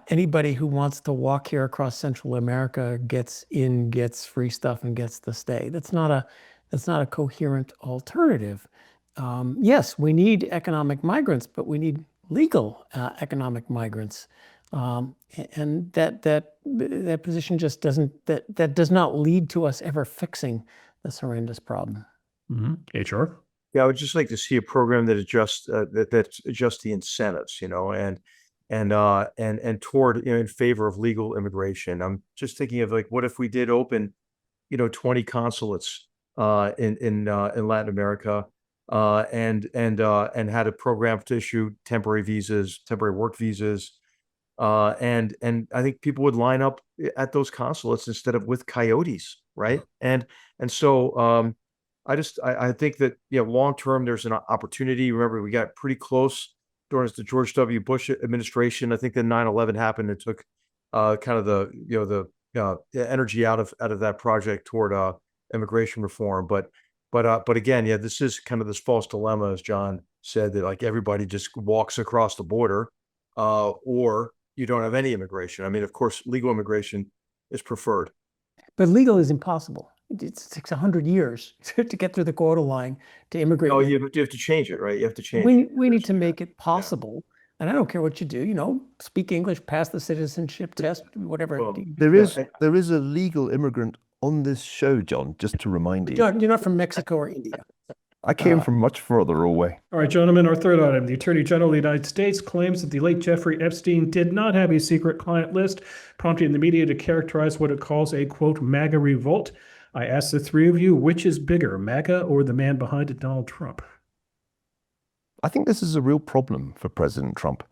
anybody who wants to walk here across Central America gets in, gets free stuff, and gets to stay? That's not a coherent alternative. Yes, we need economic migrants, but we need legal economic migrants. And that position just that does not lead to us ever fixing this horrendous problem. Mm-hmm. HR? Yeah, I would just like to see a program that adjusts the incentives, and toward in favor of legal immigration. I'm just thinking of like, what if we did open, 20 consulates in Latin America, and had a program to issue temporary work visas. And I think people would line up at those consulates instead of with coyotes, right? And so I think that long term there's an opportunity. Remember, we got pretty close during the George W. Bush administration. I think that 9/11 happened. It took kind of the energy out of that project toward immigration reform. But again, this is kind of this false dilemma, as John said, that like everybody just walks across the border, or you don't have any immigration. I mean, of course, legal immigration is preferred. But legal is impossible. It takes 100 years to get through the quota line to immigrate. Oh, you have to change it, right? You have to change We, it. we need to make it possible. And I don't care what you do, speak English, pass the citizenship test, whatever. Well, There is a legal immigrant on this show, John, just to remind you. John, you're not from Mexico or India. I came from much further away. All right, gentlemen, our third item. The Attorney General of the United States claims that the late Jeffrey Epstein did not have a secret client list, prompting the media to characterize what it calls a, quote, MAGA revolt. I ask the three of you, which is bigger, MAGA or the man behind it, Donald Trump? I think this is a real problem for President Trump.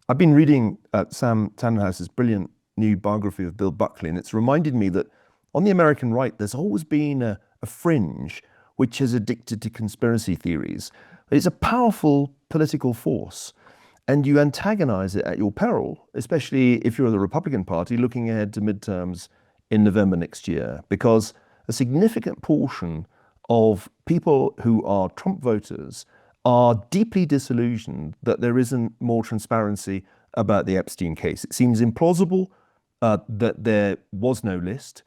I've been reading Sam Tannenhaus's brilliant new biography of Bill Buckley, and it's reminded me that on the American right, there's always been a fringe which is addicted to conspiracy theories. It's a powerful political force, and you antagonize it at your peril, especially if you're the Republican Party looking ahead to midterms in November next year, because a significant portion of people who are Trump voters are deeply disillusioned that there isn't more transparency about the Epstein case. It seems implausible that there was no list,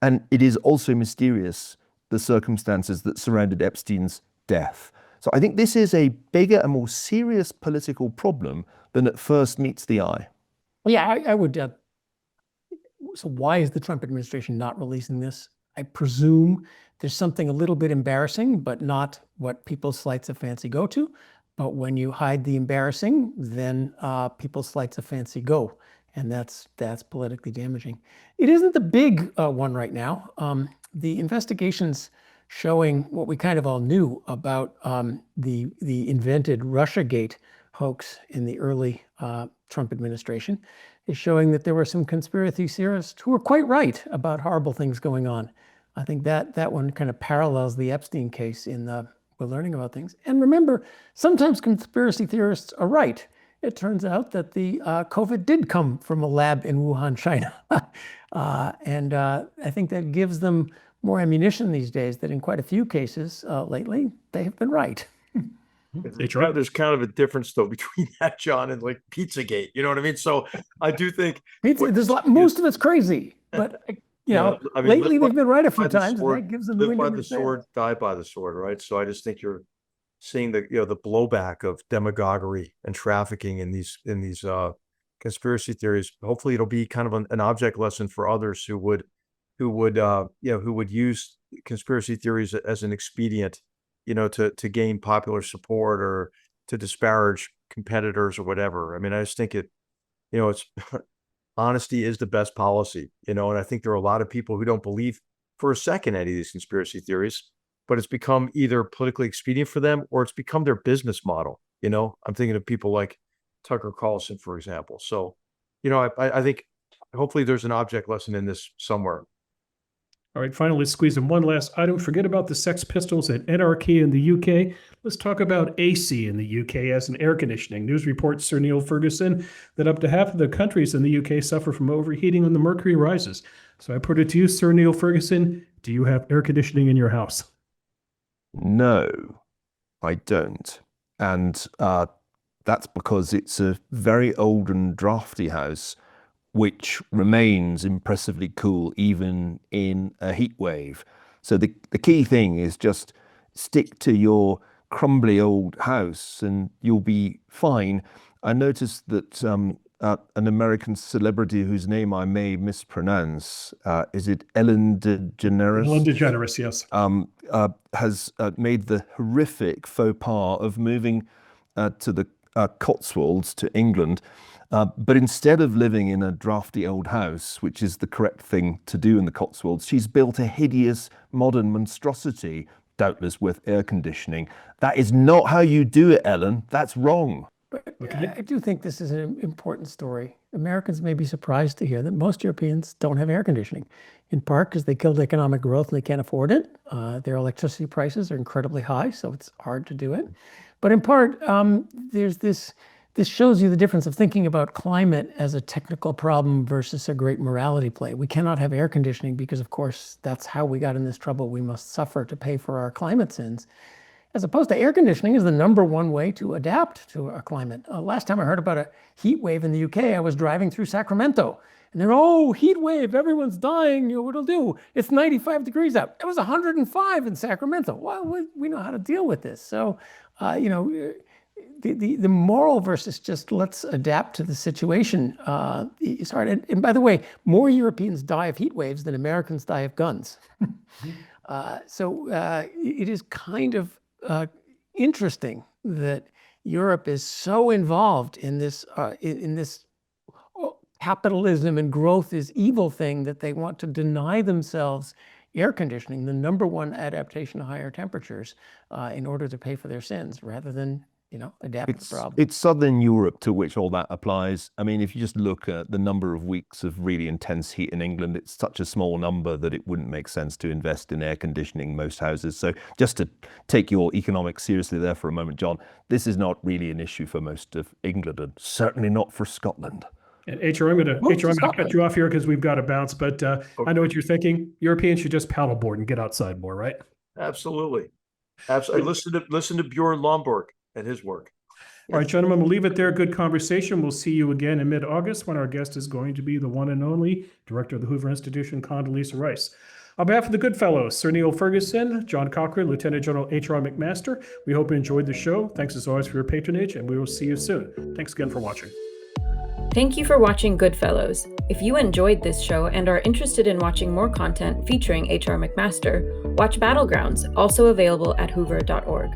and it is also mysterious the circumstances that surrounded Epstein's death. So I think this is a bigger and more serious political problem than at first meets the eye. Well, yeah, I would. So why is the Trump administration not releasing this? I presume there's something a little bit embarrassing, but not what people's sleights of fancy go to. But when you hide the embarrassing, then people's sleights of fancy go. And that's politically damaging. It isn't the big one right now. The investigations showing what we kind of all knew about the invented Russiagate hoax in the early Trump administration is showing that there were some conspiracy theorists who were quite right about horrible things going on. I think that one kind of parallels the Epstein case in we're learning about things. And remember, sometimes conspiracy theorists are right. It turns out that the COVID did come from a lab in Wuhan, China. And I think that gives them more ammunition these days that in quite a few cases lately, they have been right. There's kind of a difference though between that, John, and like Pizzagate. You know what I mean? So I do think most of it's crazy, but lately they've been right a few times. That gives them live by the sword, die by the sword, right? So I just think you're seeing the blowback of demagoguery and trafficking in these conspiracy theories. Hopefully, it'll be kind of an object lesson for others who would use conspiracy theories as an expedient, to gain popular support or to disparage competitors or whatever. I mean, I just think it's honesty is the best policy, and I think there are a lot of people who don't believe for a second any of these conspiracy theories, but it's become either politically expedient for them or it's become their business model. I'm thinking of people like Tucker Carlson, for example. So, I think hopefully there's an object lesson in this somewhere. All right, finally, let's squeeze in one last item. Forget about the Sex Pistols and NRK in the UK. Let's talk about AC in the UK as an air conditioning. News reports Sir Niall Ferguson that up to half of the countries in the UK suffer from overheating when the mercury rises. So I put it to you, Sir Niall Ferguson, do you have air conditioning in your house? No, I don't. And that's because it's a very old and drafty house, which remains impressively cool even in a heat wave. So the key thing is just stick to your crumbly old house and you'll be fine. I noticed that an American celebrity whose name I may mispronounce, is it Ellen DeGeneres? Ellen DeGeneres, yes. Has made the horrific faux pas of moving to the Cotswolds to England. But instead of living in a drafty old house, which is the correct thing to do in the Cotswolds, she's built a hideous modern monstrosity, doubtless with air conditioning. That is not how you do it, Ellen. That's wrong. But I do think this is an important story. Americans may be surprised to hear that most Europeans don't have air conditioning, in part because they killed economic growth and they can't afford it. Their electricity prices are incredibly high, so it's hard to do it. But in part, there's this shows you the difference of thinking about climate as a technical problem versus a great morality play. We cannot have air conditioning because, of course, that's how we got in this trouble. We must suffer to pay for our climate sins. as opposed to air conditioning is the number one way to adapt to a climate. Last time I heard about a heat wave in the UK, I was driving through Sacramento. And they're, oh, heat wave, everyone's dying, what'll do? It's 95 degrees out. It was 105 in Sacramento. Well, we know how to deal with this. So, the moral versus just let's adapt to the situation is hard. And by the way, more Europeans die of heat waves than Americans die of guns. So it is kind of interesting that Europe is so involved in this capitalism and growth is evil thing that they want to deny themselves air conditioning, the number one adaptation to higher temperatures, in order to pay for their sins, rather than adapt to the problem. It's Southern Europe to which all that applies. I mean, if you just look at the number of weeks of really intense heat in England, it's such a small number that it wouldn't make sense to invest in air conditioning most houses. So just to take your economics seriously there for a moment, John, this is not really an issue for most of England, and certainly not for Scotland. And HR, I'm going to cut you off here because we've got to bounce, but I know what you're thinking. Europeans should just paddleboard and get outside more, right? Absolutely. Listen to Bjorn Lomborg and his work. All right, gentlemen, we'll leave it there. Good conversation. We'll see you again in mid-August when our guest is going to be the one and only director of the Hoover Institution, Condoleezza Rice. On behalf of the GoodFellows, Sir Niall Ferguson, John Cochran, Lieutenant General H.R. McMaster, we hope you enjoyed the show. Thanks as always for your patronage, and we will see you soon. Thanks again for watching. Thank you for watching GoodFellows. If you enjoyed this show and are interested in watching more content featuring H.R. McMaster, watch Battlegrounds, also available at hoover.org.